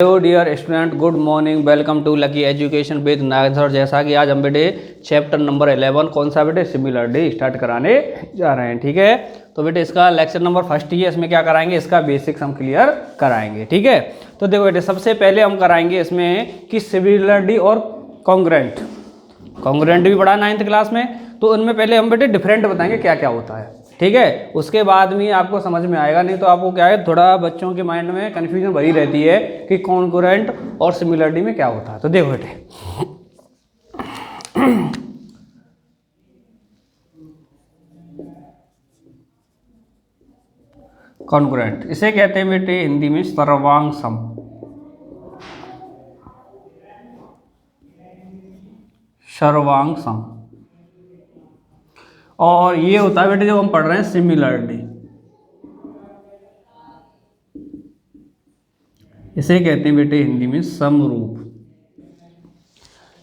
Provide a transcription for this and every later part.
Hello dear student, good morning. Welcome to Lucky education with Nagendra sir. जैसा कि आज हम बेटे चैप्टर नंबर 11 कौन सा बेटे सिमिलरिटी स्टार्ट कराने जा रहे हैं। ठीक है, तो बेटे इसका लेक्चर नंबर फर्स्ट ही है। इसमें क्या कराएंगे, इसका बेसिक्स हम क्लियर कराएंगे। ठीक है, तो देखो बेटे सबसे पहले हम कराएंगे इसमें कि सिमिलरिटी और कॉन्ग्रुएंट। कॉन्ग्रुएंट भी पढ़ा 9th क्लास में, तो उनमें पहले हम बेटे डिफरेंट बताएंगे क्या क्या होता है। ठीक है, उसके बाद में आपको समझ में आएगा, नहीं तो आपको क्या है थोड़ा बच्चों के माइंड में कन्फ्यूजन भरी रहती है कि कॉन्ग्रुएंट और सिमिलरिटी में क्या होता है। तो देखो बेटे कॉन्ग्रुएंट इसे कहते हैं बेटे हिंदी में सर्वांग सम। सर्वांग सम। और ये होता है बेटे जब हम पढ़ रहे हैं सिमिलरिटी, इसे कहते हैं बेटे हिंदी में समरूप।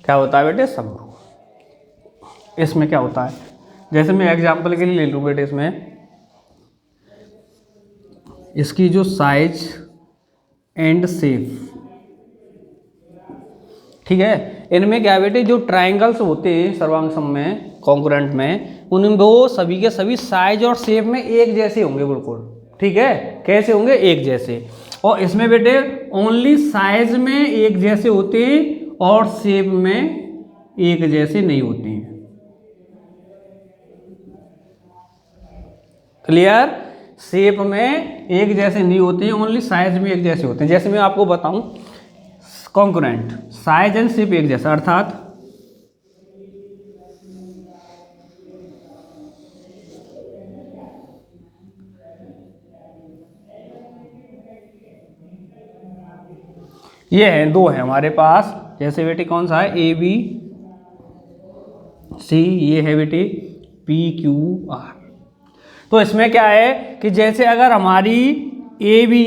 क्या होता है बेटे, समरूप। इसमें क्या होता है, जैसे मैं एग्जांपल के लिए ले लूँ बेटे, इसमें इसकी जो साइज एंड शेप, ठीक है, इनमें क्या बेटे जो ट्रायंगल्स होते हैं सर्वांग सम में, कॉन्ग्रुएंट में, उनमें वो सभी के सभी साइज और शेप में एक जैसे होंगे बिल्कुल। ठीक है, कैसे होंगे, एक जैसे। और इसमें बेटे ओनली साइज में एक जैसे होते हैं और शेप में एक जैसे नहीं होते हैं। क्लियर, शेप में एक जैसे नहीं होते हैं, ओनली साइज में एक जैसे होते हैं। जैसे मैं आपको बताऊं, कॉन्ग्रुएंट साइज एंड शेप एक जैसा, अर्थात ये है, दो है हमारे पास। जैसे बेटे कौन सा है, ए बी सी, ये है बेटे पी क्यू आर। तो इसमें क्या है कि जैसे अगर हमारी ए बी,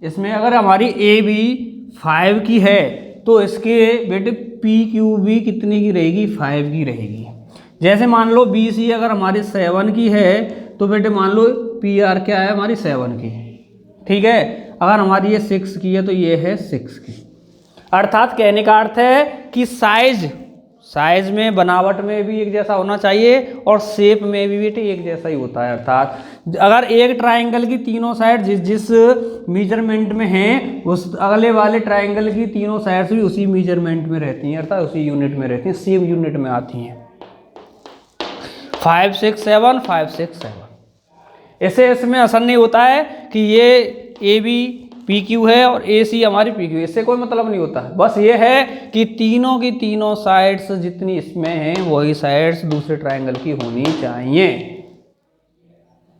इसमें अगर हमारी ए बी 5 की है तो इसके बेटे पी क्यू बी कितनी की रहेगी, 5 की रहेगी। जैसे मान लो बी सी अगर हमारी 7 की है तो बेटे मान लो पी आर क्या है, हमारी 7 की। ठीक है, अगर हमारी ये 6 की है तो ये है 6 की। अर्थात कहने का अर्थ है कि साइज में, बनावट में भी एक जैसा होना चाहिए और शेप में भी बेटे एक जैसा ही होता है। अर्थात अगर एक ट्रायंगल की तीनों साइड जिस मेजरमेंट में हैं, उस अगले वाले ट्रायंगल की तीनों साइड्स भी उसी मेजरमेंट में रहती हैं, अर्थात उसी यूनिट में रहती हैं, सेम यूनिट में आती हैं। 5 6 7 5 6 7। ऐसे इसमें असर नहीं होता है कि ये ए बी पी क्यू है और ए सी हमारी पी क्यू, इससे कोई मतलब नहीं होता है। बस ये है कि तीनों की तीनों साइड्स जितनी इसमें हैं वही साइड्स दूसरे ट्रायंगल की होनी चाहिए।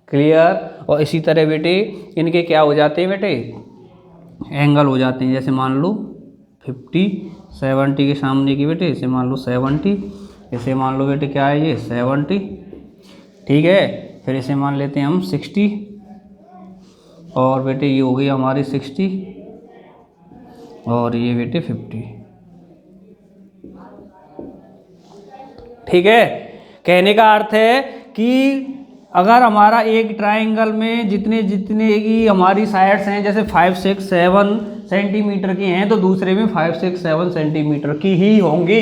क्लियर। और इसी तरह बेटे इनके क्या हो जाते हैं बेटे, एंगल हो जाते हैं। जैसे मान लो 50 70 के सामने की बेटे, इसे मान लो 70, इसे मान लो बेटे क्या है ये 70। ठीक है, फिर इसे मान लेते हैं हम 60, और बेटे ये हो गई हमारी 60, और ये बेटे 50। ठीक है, कहने का अर्थ है कि अगर हमारा एक ट्रायंगल में जितने की हमारी साइड्स हैं, जैसे 5 6 7 सेंटीमीटर की हैं, तो दूसरे में 5 6 7 सेंटीमीटर की ही होंगी।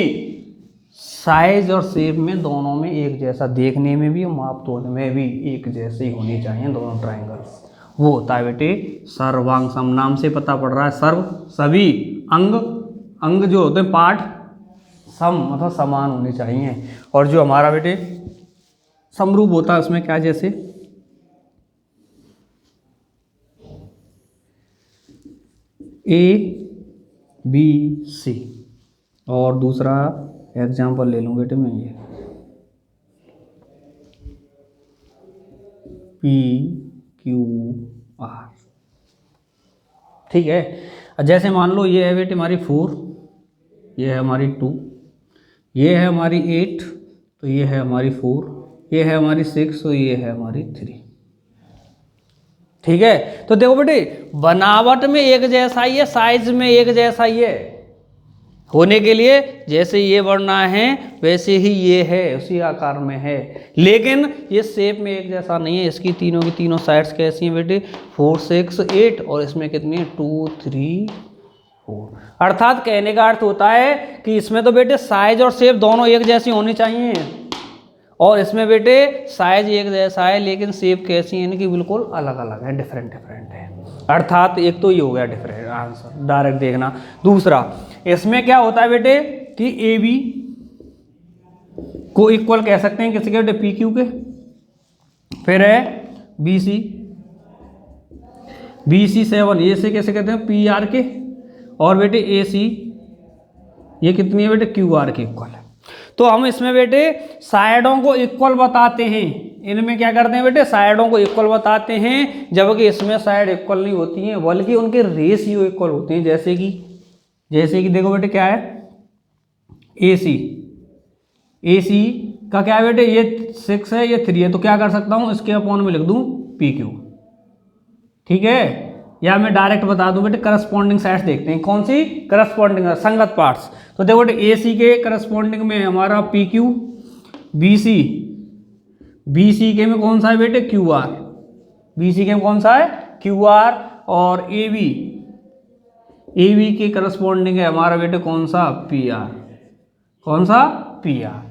साइज और शेप में दोनों में एक जैसा, देखने में भी, माप तोलने में भी एक जैसे ही होनी चाहिए दोनों ट्रायंगल्स। वो होता है बेटे सर्वांग सम। नाम से पता पड़ रहा है, सर्व सभी, अंग जो होते हैं पार्ट, सम मतलब समान होने चाहिए। और जो हमारा बेटे समरूप होता है उसमें क्या, जैसे ए बी सी, और दूसरा एग्जाम्पल ले लूँ बेटे मैं, ये पी क्यू आर। ठीक है, जैसे मान लो ये है बेटे हमारी 4, ये है हमारी 2, ये है हमारी 8, तो ये है हमारी 4, ये है हमारी 6, तो ये है हमारी 3। ठीक है, तो देखो बेटे बनावट में एक जैसा ही है, साइज में एक जैसा ही है। होने के लिए जैसे ये बढ़ना है वैसे ही ये है, उसी आकार में है, लेकिन ये शेप में एक जैसा नहीं है। इसकी तीनों की तीनों साइड्स कैसी हैं बेटे, 4 6 8, और इसमें कितनी है 2 3 अर्थात कहने का अर्थ होता है कि इसमें तो बेटे साइज और शेप दोनों एक जैसी होनी चाहिए, और इसमें बेटे साइज एक जैसा है लेकिन शेप कैसी है, इनकी बिल्कुल अलग अलग है, डिफरेंट डिफरेंट है। अर्थात एक तो ये हो गया डिफरेंट आंसर, डायरेक्ट देखना। दूसरा, इसमें क्या होता है बेटे कि ए बी को इक्वल कह सकते हैं किसके बेटे, पी क्यू के। फिर है बी सी, बी सी 7 ये से कैसे कहते हैं, पी आर के। और बेटे ए सी ये कितनी है बेटे, क्यू आर के इक्वल है। तो हम इसमें बेटे साइडों को इक्वल बताते हैं, इनमें क्या करते हैं बेटे, साइडों को इक्वल बताते हैं, जबकि इसमें साइड इक्वल नहीं होती हैं बल्कि उनके रेशियो इक्वल होते हैं। जैसे कि देखो बेटे क्या है, ए सी का क्या है बेटे, ये 6 है ये 3 है, तो क्या कर सकता हूँ, इसके अपॉन में लिख दूँ पी क्यू, ठीक है। या मैं डायरेक्ट बता दूं बेटे, करस्पॉन्डिंग साइड्स देखते हैं, कौन सी करस्पॉन्डिंग संगत पार्ट्स। तो देखो बेटे ए सी के करस्पॉन्डिंग में हमारा पी क्यू, बी सी के में कौन सा है बेटे, क्यू आर, बी सी के में कौन सा है, क्यू आर। और ए बी के करस्पॉन्डिंग है हमारा बेटे कौन सा, पी आर, कौन सा, पी आर।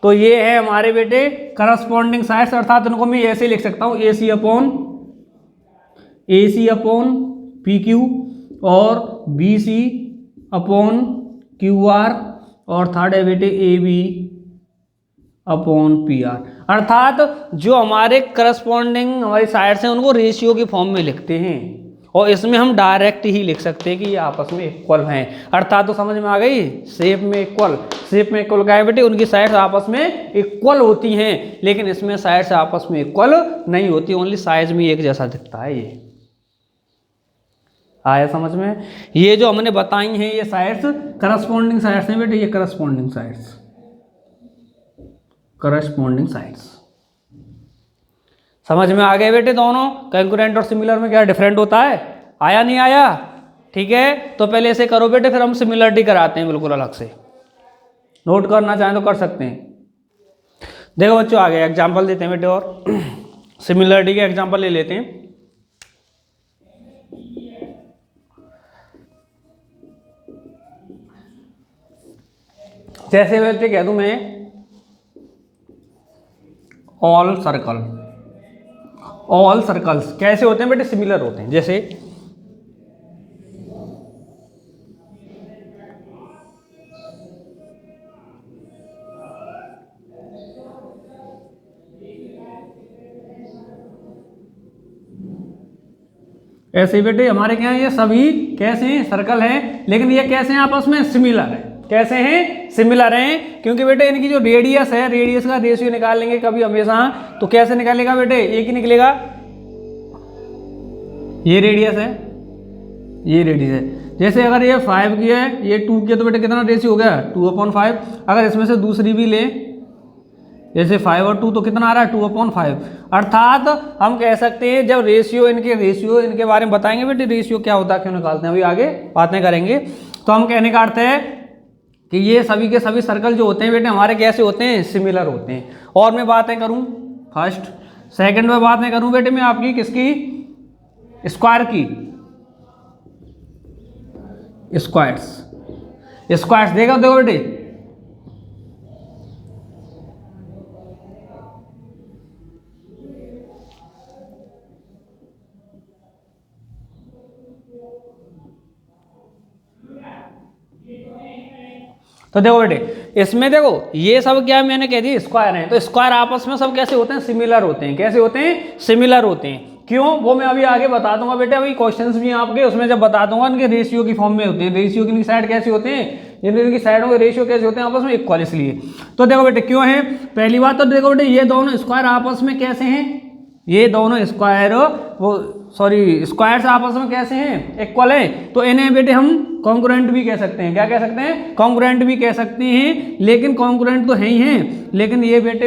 तो ये है हमारे बेटे करस्पॉन्डिंग साइड्स, अर्थात इनको मैं ऐसे लिख सकता हूँ, A C upon P Q और B C upon Q R, और थर्ड है बेटे A B upon P R. अर्थात जो हमारे करस्पॉन्डिंग हमारी साइड्स हैं उनको रेशियो की फॉर्म में लिखते हैं, और इसमें हम डायरेक्ट ही लिख सकते हैं कि ये आपस में इक्वल हैं। अर्थात तो समझ में आ गई, शेप में इक्वल क्या है बेटे, उनकी साइड्स आपस में इक्वल होती हैं, लेकिन इसमें साइड्स आपस में इक्वल नहीं होती, ओनली साइज में एक जैसा दिखता है। ये आया समझ में। ये जो हमने बताई हैं ये साइड्स करस्पॉन्डिंग साइड्स हैं बेटे, ये करस्पॉन्डिंग साइड्स समझ में आ गए बेटे। दोनों कंकरेंट और सिमिलर में क्या डिफरेंट होता है, आया नहीं आया, ठीक है। तो पहले ऐसे करो बेटे, फिर हम सिमिलरिटी कराते हैं बिल्कुल अलग से। नोट करना चाहें तो कर सकते हैं। देखो बच्चों आ गया, एग्जाम्पल देते हैं बेटे, और सिमिलरिटी के एग्जाम्पल ले लेते हैं। जैसे बेटे कह दूं मैं, ऑल सर्कल्स कैसे होते हैं बेटे, सिमिलर होते हैं। जैसे ऐसे बेटे हमारे क्या है, ये सभी कैसे हैं, सर्कल हैं, लेकिन ये कैसे हैं, आपस में सिमिलर है। कैसे हैं, सिमिलर हैं, क्योंकि बेटे इनकी जो रेडियस है, रेडियस का रेशियो निकाल लेंगे कभी हमेशा, तो कैसे निकालेगा बेटे, एक ही निकलेगा, ये रेडियस है, ये रेडियस है। जैसे अगर ये 5 की है, ये 2 की है, तो बेटे कितना रेशियो हो गया, 2/5। अगर इसमें से दूसरी भी ले, जैसे 5 और 2, तो कितना आ रहा है, 2/5। अर्थात हम कह सकते हैं जब रेशियो इनके बारे में बताएंगे बेटे, रेशियो क्या होता है, क्यों निकालते हैं, अभी आगे बातें करेंगे। तो हम कहने का अर्थ है कि ये सभी के सभी सर्कल जो होते हैं बेटे हमारे कैसे होते हैं, सिमिलर होते हैं। और मैं बातें करूं फर्स्ट, सेकंड में बातें करूं बेटे मैं आपकी किसकी, स्क्वायर की, स्क्वायर्स देखो बेटे, तो देखो बेटे इसमें देखो ये सब क्या मैंने कह दी, स्क्वायर हैं। तो स्क्वायर आपस में सब कैसे होते हैं, सिमिलर होते हैं। कैसे होते हैं, सिमिलर होते हैं। क्यों, वो मैं अभी आगे बता दूंगा बेटे, अभी क्वेश्चंस भी हैं आपके, उसमें जब बता दूंगा इनके रेशियो की फॉर्म में होते हैं। रेशियो की साइड कैसे होते हैं, इनकी साइडों के रेशियो कैसे होते हैं, आपस में इक्वल, इसलिए। तो देखो बेटे क्यों है, पहली बात तो देखो बेटे ये दोनों स्क्वायर आपस में कैसे हैं, ये दोनों स्क्वायर्स आपस में कैसे हैं, इक्वल है। तो इन्हें बेटे हम कॉन्ग्रुएंट भी कह सकते हैं। क्या कह सकते हैं, कॉन्ग्रुएंट भी कह सकते हैं। लेकिन कॉन्ग्रुएंट तो है ही हैं, लेकिन ये बेटे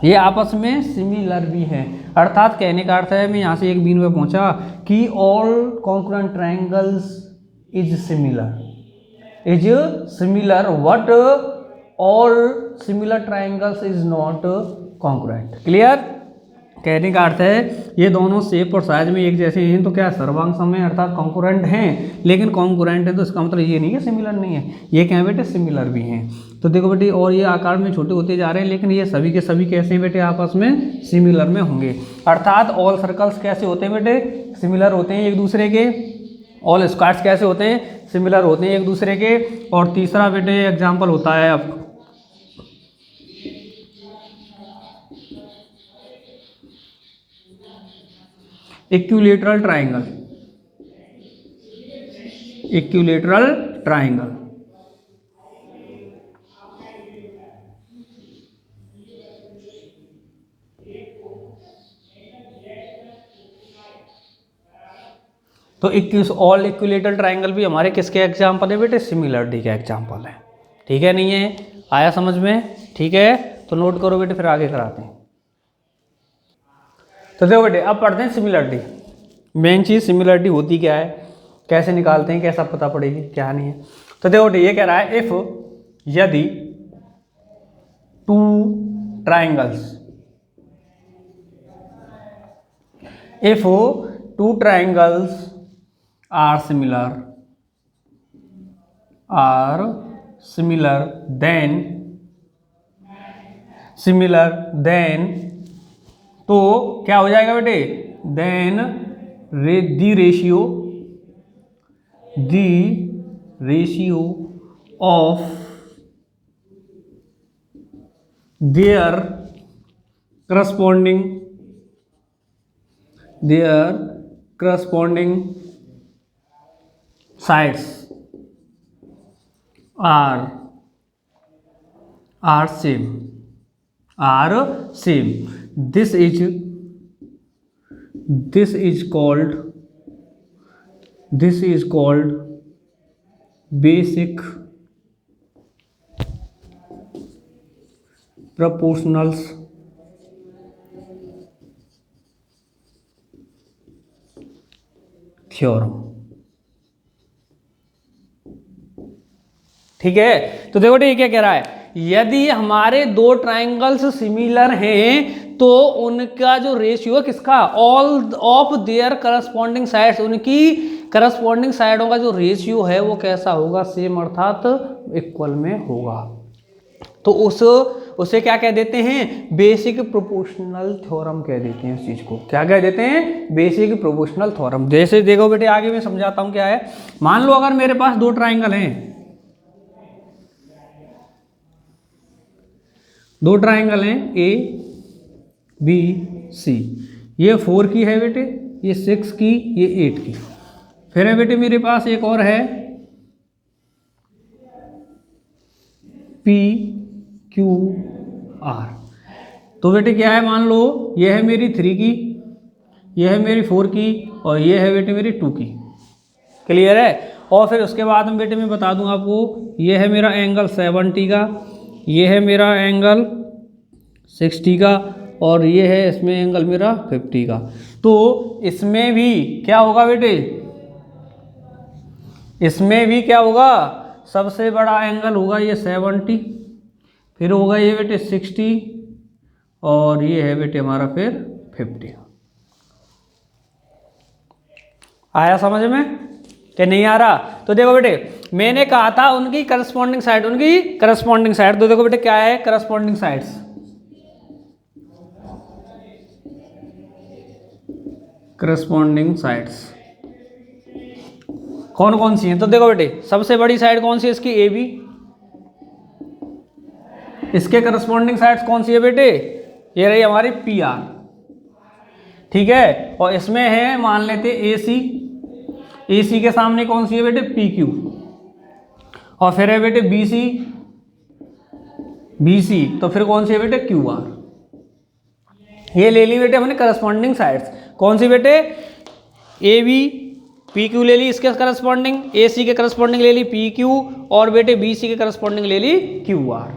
ये आपस में सिमिलर भी हैं। अर्थात कहने का अर्थ है, मैं यहाँ से एक बीन में पहुँचा कि all congruent triangles is similar but all similar triangles is not congruent. Clear. कहने का अर्थ है ये दोनों शेप और साइज में एक जैसे हैं, तो क्या सर्वांग समय अर्थात कॉन्कुरेंट हैं, लेकिन कॉन्कुरेंट है तो इसका मतलब ये नहीं है सिमिलर नहीं है, ये क्या है बेटे सिमिलर भी हैं। तो देखो बेटे और ये आकार में छोटे होते जा रहे हैं, लेकिन ये सभी के सभी कैसे हैं बेटे आपस में सिमिलर में होंगे। अर्थात ऑल सर्कल्स कैसे होते हैं बेटे सिमिलर होते हैं एक दूसरे के, ऑल स्क्वायर्स कैसे होते हैं सिमिलर होते हैं एक दूसरे के। और तीसरा बेटे एग्जाम्पल होता है अब इक्विलैटरल ट्राइंगल। इक्विलैटरल ट्राइंगल तो ऑल इक्विलैटरल ट्राइंगल भी हमारे किसके एग्जाम्पल है बेटे सिमिलरिटी के एग्जाम्पल है। ठीक है नहीं है, आया समझ में? ठीक है तो नोट करो बेटे, फिर आगे कराते हैं। तो देखो बेटे अब पढ़ते हैं सिमिलरिटी। मेन चीज़ सिमिलरिटी होती क्या है, कैसे निकालते हैं, कैसा पता पड़ेगी, क्या नहीं है। तो देखो बेटे ये कह रहा है इफ यदि two triangles, if two triangles are similar then तो क्या हो जाएगा बेटे, then the ratio of their corresponding sides are same. This is called basic proportionals theorem। ठीक है तो देखो ये क्या कह रहा है, यदि हमारे दो ट्राइंगल्स सिमिलर हैं तो उनका जो रेशियो है किसका, all of their corresponding sides, उनकी करस्पॉन्डिंग साइडों का जो रेशियो है वो कैसा होगा, सेम अर्थात इक्वल में होगा। तो उसे क्या कह देते हैं, बेसिक प्रोपोर्शनल थ्योरम कह देते हैं। उस चीज को क्या कह देते हैं, बेसिक प्रोपोर्शनल थ्योरम। जैसे देखो बेटे आगे मैं समझाता हूं क्या है। मान लो अगर मेरे पास दो ट्राइंगल हैं, दो ट्राइंगल हैं ए बी सी, ये 4 की है बेटे, ये 6 की, ये 8 की। फिर है बेटे मेरे पास एक और है पी क्यू आर। तो बेटे क्या है, मान लो ये है मेरी 3 की, ये है मेरी 4 की, और ये है बेटे मेरी 2 की। क्लियर है? और फिर उसके बाद में बेटे मैं बता दूं आपको, ये है मेरा एंगल 70 का, ये है मेरा एंगल 60 का, और ये है इसमें एंगल मेरा 50 का। तो इसमें भी क्या होगा बेटे, इसमें भी क्या होगा, सबसे बड़ा एंगल होगा ये 70, फिर होगा ये बेटे 60, और ये है बेटे हमारा फिर 50। आया समझ में कि नहीं आ रहा? तो देखो बेटे मैंने कहा था उनकी करस्पॉन्डिंग साइड, तो देखो बेटे क्या है करस्पॉन्डिंग साइड्स। करस्पॉन्डिंग साइड्स कौन कौन सी हैं? तो देखो बेटे सबसे बड़ी साइड कौन सी है इसकी, ए बी। इसके करस्पॉन्डिंग साइड्स कौन सी है बेटे, ये रही हमारी पी आर। ठीक है, और इसमें है मान लेते ए सी, ए सी के सामने कौन सी है बेटे, पी क्यू। और फिर है बेटे बी सी, बी सी तो फिर कौन सी है बेटे, क्यू आर। ये ले ली बेटे हमने करस्पॉन्डिंग साइड्स। कौन सी बेटे, ए बी पी क्यू ले ली इसके करस्पॉन्डिंग, ए सी के करस्पॉन्डिंग ले ली पी क्यू, और बेटे बी सी के करस्पॉन्डिंग ले ली क्यू आर।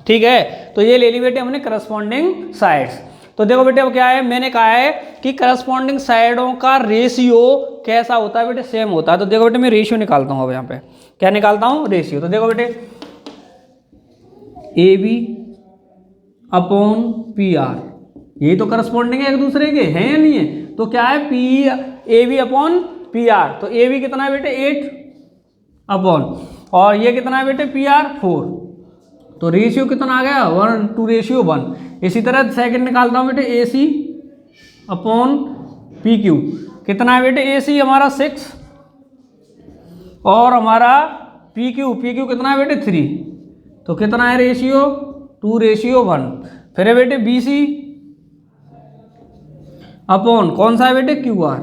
ठीक है, तो ये ले ली बेटे हमने करस्पॉन्डिंग साइड्स। तो देखो बेटे अब क्या है, मैंने कहा है कि करस्पॉन्डिंग साइडों का रेशियो कैसा होता है बेटे, सेम होता है। तो देखो बेटे मैं रेशियो निकालता हूँ अब यहाँ पे, क्या निकालता हूँ, रेशियो। तो देखो बेटे A B upon P R यही तो करस्पॉन्डिंग है एक दूसरे के, हैं या नहीं है? तो क्या है, P A B upon P R. तो ए बी कितना है बेटे 8 अपॉन, और ये कितना है बेटे पी आर 4। तो रेशियो कितना आ गया 1:1। इसी तरह सेकंड निकालता हूँ बेटे A C upon P Q. कितना है बेटे ए सी हमारा 6 और हमारा पी क्यू कितना है बेटे 3। तो कितना है रेशियो 2:1। फिर है बेटे बी सी अपॉन कौन सा है बेटे क्यू आर,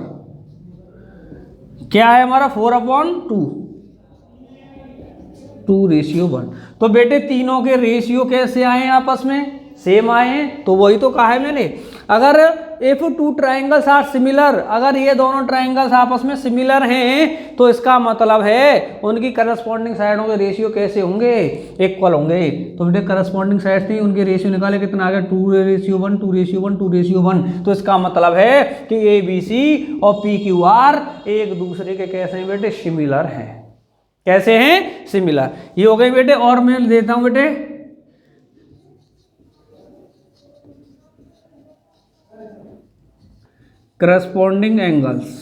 क्या है हमारा 4/2, 2:1। तो बेटे तीनों के रेशियो कैसे आए हैं, आपस में सेम आए हैं। तो वही तो कहा है मैंने, अगर if two triangles are similar, अगर ये दोनों ट्राइंगल्स आपस में सिमिलर हैं तो इसका मतलब है उनकी करस्पॉन्डिंग साइडों के रेशियो कैसे होंगे, इक्वल होंगे। तो बेटे करस्पॉन्डिंग साइड्स थी, उनके रेशियो निकाले, कितना आ गया 2:1, 2:1, 2:1। तो इसका मतलब है कि ए बी सी और पी क्यू आर एक दूसरे के कैसे हैं बेटे, सिमिलर हैं। कैसे हैं, सिमिलर। ये हो गए बेटे। और मैं देता हूं बेटे करस्पॉन्डिंग एंगल्स।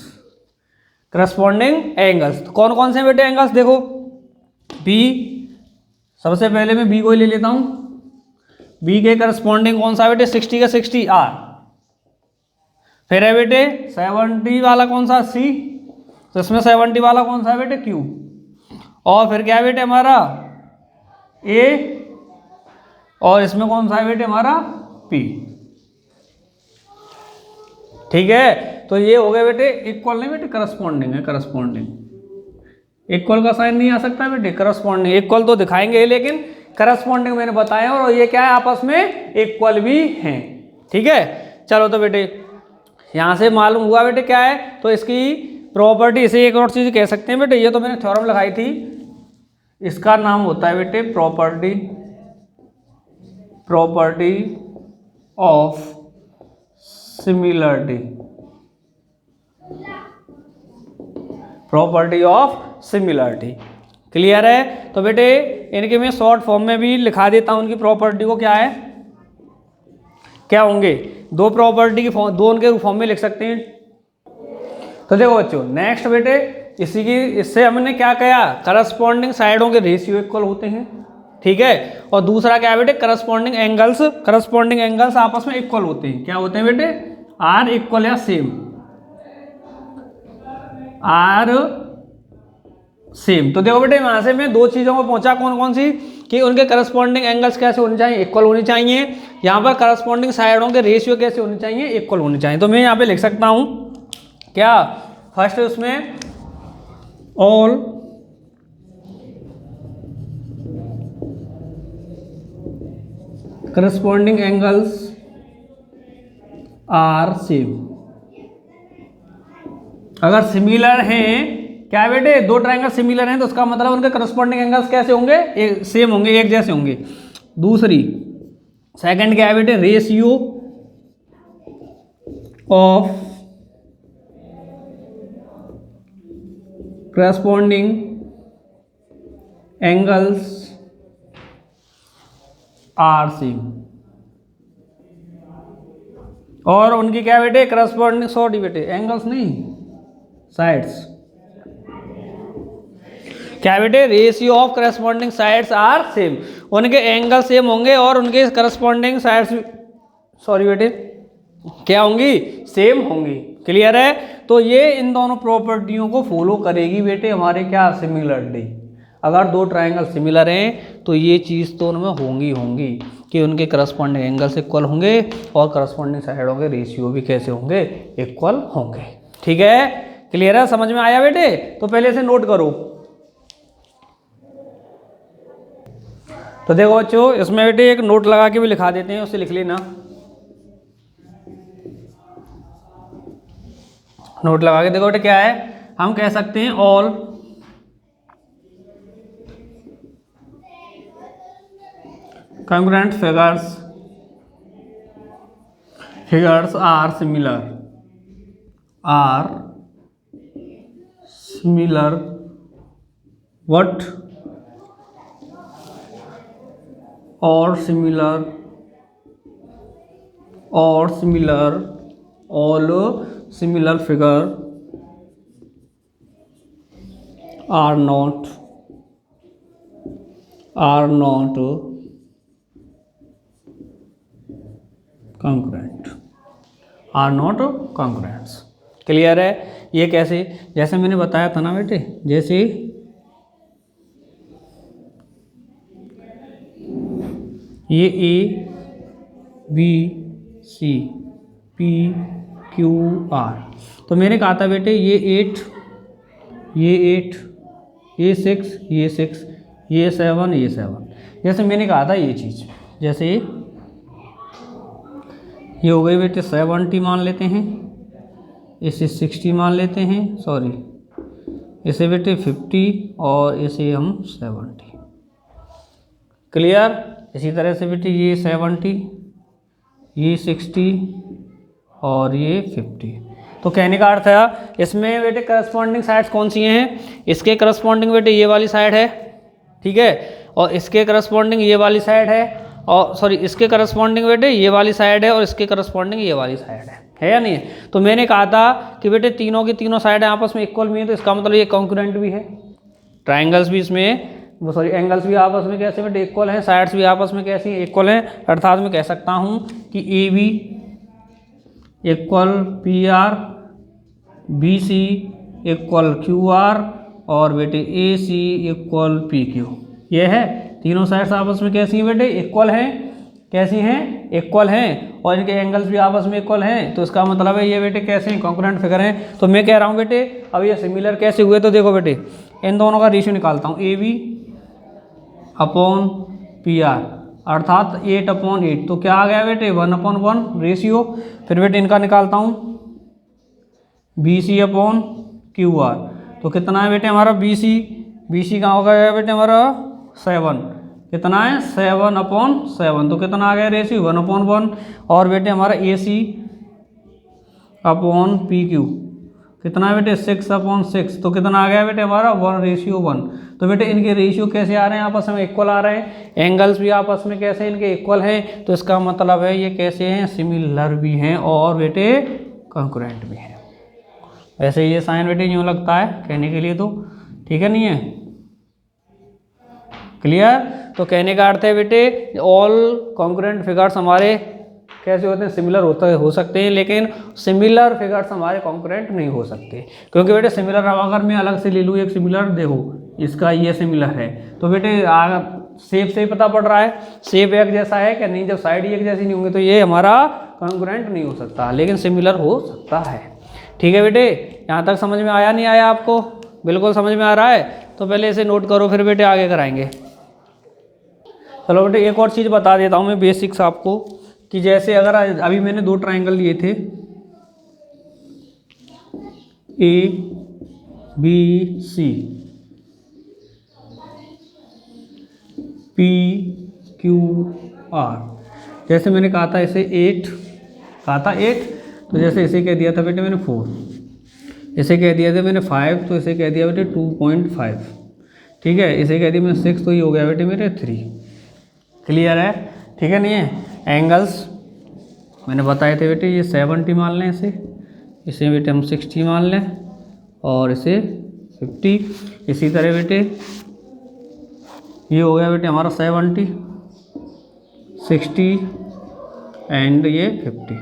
करस्पॉन्डिंग एंगल्स तो कौन कौन से बेटे एंगल्स, देखो बी, सबसे पहले मैं बी को ही ले लेता हूं। बी के करस्पॉन्डिंग कौन सा बेटे 60 का 60 आर। फिर है बेटे 70 वाला कौन सा सी, तो इसमें 70 वाला कौन सा है बेटे क्यू। और फिर क्या है बेटे हमारा ए, और इसमें कौन सा है बेटे हमारा पी। ठीक है, तो ये हो गए बेटे इक्वल, नहीं बेटे करस्पॉन्डिंग है, करस्पॉन्डिंग। इक्वल का साइन नहीं आ सकता बेटे, करस्पॉन्डिंग। इक्वल तो दिखाएंगे लेकिन करस्पॉन्डिंग मैंने बताया, और ये क्या है आपस में इक्वल भी हैं। ठीक है, चलो तो बेटे यहां से मालूम हुआ बेटे क्या है, तो इसकी प्रॉपर्टी, इसे एक और चीज कह सकते हैं बेटे, ये तो मैंने थ्योरम लगाई थी, इसका नाम होता है बेटे property of similarity. Property of similarity clear है। तो बेटे इनके मैं शॉर्ट फॉर्म में भी लिखा देता हूं, उनकी प्रॉपर्टी को क्या है, क्या होंगे, दो प्रॉपर्टी की फॉर्म, दो उनके फॉर्म में लिख सकते हैं। तो देखो बच्चों नेक्स्ट बेटे इससे हमने क्या किया, करस्पॉन्डिंग साइडों के रेशियो इक्वल होते हैं। ठीक है, और दूसरा क्या है बेटे, करस्पॉन्डिंग एंगल्स आपस में इक्वल होते हैं। क्या होते हैं बेटे, आर इक्वल या सेम, आर सेम। तो देखो बेटे वहां से मैं दो चीजों को पहुंचा, कौन कौन सी, कि उनके करस्पॉन्डिंग एंगल्स कैसे होने चाहिए, इक्वल होनी चाहिए। यहाँ पर करस्पॉन्डिंग साइडों के रेशियो कैसे होने चाहिए, इक्वल होने चाहिए। तो मैं यहाँ पे लिख सकता हूं क्या, फर्स्ट उसमें all corresponding angles are same. अगर सिमिलर हैं, क्या बेटे दो ट्रायंगल सिमिलर हैं, तो उसका मतलब उनके करस्पॉन्डिंग एंगल्स कैसे होंगे, सेम होंगे, एक जैसे होंगे। दूसरी सेकंड क्या है बेटे, ratio of corresponding angles are same. और उनकी क्या बेटे करस्पॉन्डिंग, सॉरी बेटे एंगल्स नहीं, साइड्स। क्या बेटे, ratio of corresponding sides are same, उनके एंगल सेम होंगे और उनके करस्पॉन्डिंग साइड्स, सॉरी बेटे क्या होंगी, सेम होंगी। क्लियर है। तो ये इन दोनों प्रॉपर्टियों को फॉलो करेगी बेटे हमारे क्या, सिमिलरिटी। अगर दो ट्रायंगल सिमिलर हैं तो ये चीज़ तो उनमें होंगी कि उनके करस्पॉन्डिंग एंगल्स इक्वल होंगे और करस्पॉन्डिंग साइडों के रेशियो भी कैसे होंगे, इक्वल होंगे। ठीक है, क्लियर है, समझ में आया बेटे। तो पहले से नोट करो। तो देखो बच्चों इसमें बेटे एक नोट लगा के भी लिखा देते हैं, उससे लिख लेना। नोट लगा के देखो बेटे क्या है, हम कह सकते हैं all congruent figures are similar what or similar और similar all similar figure are not congruent, are not congruents. Clear है? ये कैसे? जैसे मैंने बताया था ना बेटे, जैसे ये A B C P Q R, तो मैंने कहा था बेटे ये 8 ये 6 ये 6 ये 7 ये 7, जैसे मैंने कहा था ये चीज़, जैसे ये हो गई बेटे 70 मान लेते हैं, इसे 60 मान लेते हैं, सॉरी इसे बेटे 50 और इसे हम 70। क्लियर? इसी तरह से बेटे ये 70 ये 60 और ये 50। तो कहने का अर्थ है इसमें बेटे करस्पॉन्डिंग साइड्स कौन सी हैं? इसके करस्पॉन्डिंग बेटे ये वाली साइड है, ठीक है, और इसके करस्पॉन्डिंग ये वाली साइड है, और सॉरी इसके करस्पॉन्डिंग बेटे ये वाली साइड है, और इसके करस्पॉन्डिंग ये वाली साइड है या नहीं है? तो मैंने कहा था कि बेटे तीनों की तीनों साइडें आपस में इक्वल भी हैं, तो इसका मतलब ये कॉन्ग्रुएंट भी है। ट्राइंगल्स भी इसमें सॉरी एंगल्स भी आपस में कैसे बेटे इक्वल हैं, साइड्स भी आपस में कैसी इक्वल हैं, अर्थात मैं कह सकता हूँ कि A B equal P R, B C equal Q R, और बेटे A C equal P Q. ये है तीनों साइड्स आपस में कैसी हैं बेटे? इक्वल हैं। कैसी हैं? इक्वल हैं, और इनके एंगल्स भी आपस में इक्वल हैं, तो इसका मतलब है ये बेटे कैसे हैं? कॉन्ग्रुएंट फिगर हैं। तो मैं कह रहा हूँ बेटे अब ये सिमिलर कैसे हुए, तो देखो बेटे इन दोनों का रेशियो निकालता हूँ, A B upon P R अर्थात 8/8, तो क्या आ गया बेटे 1/1 रेशियो। फिर बेटे इनका निकालता हूँ B C upon Q R, तो कितना है बेटे हमारा बी सी कहाँ हो गया बेटे हमारा 7, कितना है 7/7, तो कितना आ गया रेशियो 1/1। और बेटे हमारा ए सी अपॉन पी क्यू कितना है बेटे 6/6, तो कितना आ गया बेटे हमारा 1:1। तो बेटे इनके रेशियो कैसे आ रहे हैं? आपस में इक्वल आ रहे हैं, एंगल्स भी आपस में कैसे इनके इक्वल हैं, तो इसका मतलब है ये कैसे हैं? सिमिलर भी हैं और बेटे कॉन्ग्रुएंट भी हैं। वैसे ये साइन बेटे यूँ लगता है कहने के लिए, तो ठीक है नहीं है? क्लियर? तो कहने का अर्थ है बेटे ऑल कॉन्ग्रुएंट फिगर्स हमारे कैसे होते हैं? सिमिलर हो सकते हैं, लेकिन सिमिलर फिगर्स हमारे कॉन्ग्रुएंट नहीं हो सकते, क्योंकि बेटे सिमिलर अगर मैं अलग से ले लूँ एक सिमिलर, देखो इसका ये सिमिलर है, तो बेटे शेप से ही पता पड़ रहा है शेप एक जैसा है क्या? नहीं, जब साइड एक जैसी नहीं होंगी तो ये हमारा कॉन्ग्रुएंट नहीं हो सकता, लेकिन सिमिलर हो सकता है। ठीक है बेटे, यहाँ तक समझ में आया नहीं आया आपको? बिल्कुल समझ में आ रहा है? तो पहले इसे नोट करो, फिर बेटे आगे कराएंगे। चलो बेटे एक और चीज़ बता देता हूँ मैं बेसिक्स आपको, कि जैसे अगर अभी मैंने 2 ट्राइंगल लिए थे A B C P Q R, जैसे मैंने कहा था इसे 8 तो जैसे इसे कह दिया था बेटे मैंने 4, इसे कह दिया था मैंने 5, तो इसे कह दिया बेटे 2.5, ठीक है, इसे कह दिया मैंने 6, तो ये हो गया बेटे मेरे 3। क्लियर है? ठीक है नहीं है? एंगल्स मैंने बताए थे बेटे, ये 70 मान लें, इसे बेटे हम 60 मान लें, और इसे 50। इसी तरह बेटे ये हो गया बेटे हमारा 70, 60 एंड ये 50।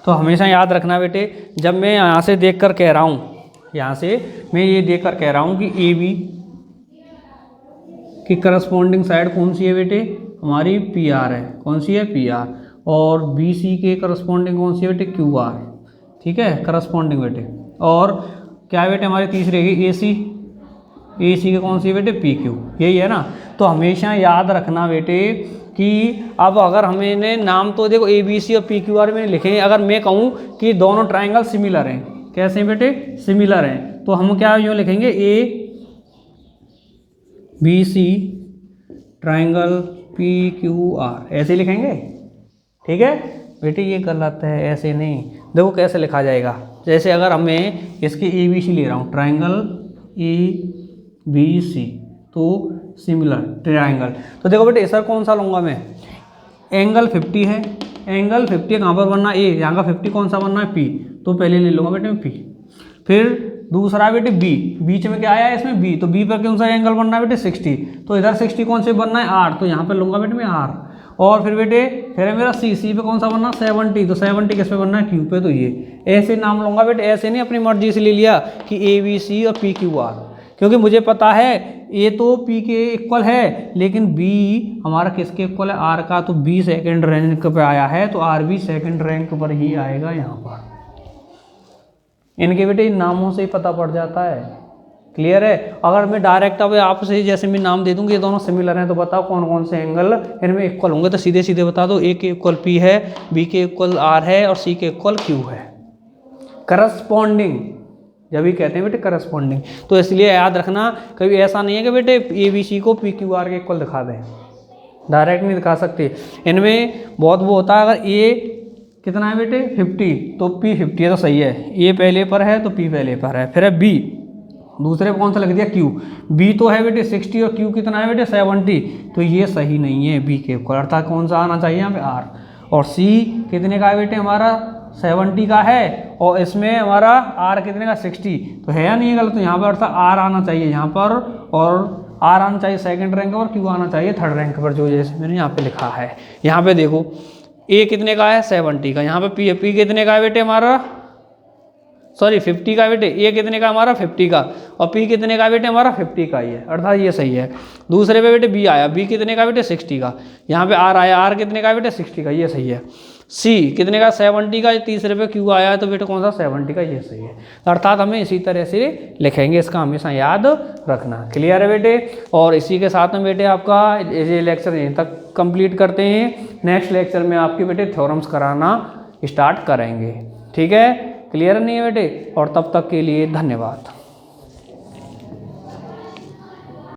तो हमेशा याद रखना बेटे, जब मैं यहाँ से देख कर कह रहा हूँ, यहाँ से मैं ये देख कर कह रहा हूँ कि ए बी की करस्पॉन्डिंग साइड कौन सी है बेटे? हमारी पी आर है। कौन सी है? P R. और बी सी के करस्पॉन्डिंग कौन सी है बेटे? Q R. ठीक है, करस्पॉन्डिंग बेटे। और क्या है बेटे हमारी तीसरी रहेगी ए सी के कौन सी है बेटे? P Q. यही है ना? तो हमेशा याद रखना बेटे कि अब अगर हमने नाम तो देखो ए बी सी और पी क्यू आर में लिखे, अगर मैं कहूँ कि दोनों ट्राइंगल सिमिलर हैं, कैसे हैं बेटे? सिमिलर हैं, तो हम क्या यूँ लिखेंगे A B C triangle P Q R, ऐसे लिखेंगे। ठीक है बेटे, ये गलत है, ऐसे नहीं। देखो कैसे लिखा जाएगा, जैसे अगर हमें इसके ए बी सी ले रहा हूँ, ट्राइंगल ए बी सी, तो सिमिलर ट्राइंगल, तो देखो बेटे सर कौन सा लूँगा मैं? एंगल 50 है, एंगल 50 कहाँ पर बनना है, ए, यहाँ का 50 कौन सा बनना है, पी, तो पहले ले लूँगा बेटे मैं पी। फिर दूसरा बेटे बी, बीच में क्या आया है इसमें बी, तो बी पर कौन सा एंगल बनना है बेटे 60, तो इधर 60 कौन से बनना है आर, तो यहाँ पर लूँगा बेटे मैं आर। और फिर बेटे फिर है मेरा सी, सी पे कौन सा बनना 70, तो 70 किस पे बनना है क्यू पे, तो ये ऐसे नाम लूँगा बेटे, ऐसे नहीं अपनी मर्जी से ले लिया कि ए बी सी और पी क्यू आर, क्योंकि मुझे पता है ए तो पी के इक्वल है लेकिन बी हमारा किसके इक्वल है, आर का, तो बी सेकंड रैंक पे आया है तो आर भी सेकंड रैंक पर ही आएगा यहाँ पर। इनके बेटे इन नामों से ही पता पड़ जाता है, क्लियर है। अगर मैं डायरेक्ट अब आपसे जैसे मैं नाम दे दूंगी ये दोनों सिमिलर हैं तो बताओ कौन कौन से एंगल इनमें इक्वल होंगे, तो सीधे सीधे बता दो, ए के इक्वल पी है, बी के इक्वल आर है और सी के इक्वल क्यू है। करस्पॉन्डिंग जब भी कहते हैं बेटे करस्पॉन्डिंग, तो इसलिए याद रखना कभी ऐसा नहीं है कि बेटे ए बी सी को पी क्यू आर के इक्वल दिखा दें, डायरेक्ट नहीं दिखा सकते। इनमें बहुत वो होता है, अगर ए कितना है बेटे 50 तो पी 50 है तो सही है, ए पहले पर है तो पी पहले पर है। फिर है बी, दूसरे पे कौन सा लग दिया क्यू, बी तो है बेटे 60 और क्यू कितना है बेटे 70, तो ये सही नहीं है बी के इक्वल, अर्थात कौन सा आना चाहिए यहाँ पे आर। और सी कितने का है बेटे हमारा 70 का है और इसमें हमारा आर कितने का 60, तो है या नहीं है गलत, तो यहाँ पर अर्थात आर आना चाहिए यहाँ पर, और आर आना चाहिए सेकंड रैंक पर, क्यू आना चाहिए थर्ड रैंक पर, जो जैसे मैंने यहाँ पे लिखा है। यहाँ पे देखो ए कितने का है 70 का, यहाँ पे पी, पी कितने का है बेटे हमारा सॉरी 50 का बेटे, ए कितने का हमारा 50 का और पी कितने का बेटे हमारा 50 का ही है, अर्थात ये सही है। दूसरे पे बेटे बी आया, बी कितने का बेटे 60 का, यहाँ पे आर आया, आर कितने का बेटे 60 का, ये सही है। सी कितने का 70 का, तीसरे पे क्यू आया है तो बेटे कौन सा 70 का, ये सही है। अर्थात हमें इसी तरह से लिखेंगे, इसका हमेशा याद रखना, क्लियर है बेटे। और इसी के साथ में बेटे आपका ये लेक्चर यहीं तक कंप्लीट करते हैं, नेक्स्ट लेक्चर में आपके बेटे थ्योरम्स कराना स्टार्ट करेंगे, ठीक है, क्लियर नहीं है बेटे। और तब तक के लिए धन्यवाद।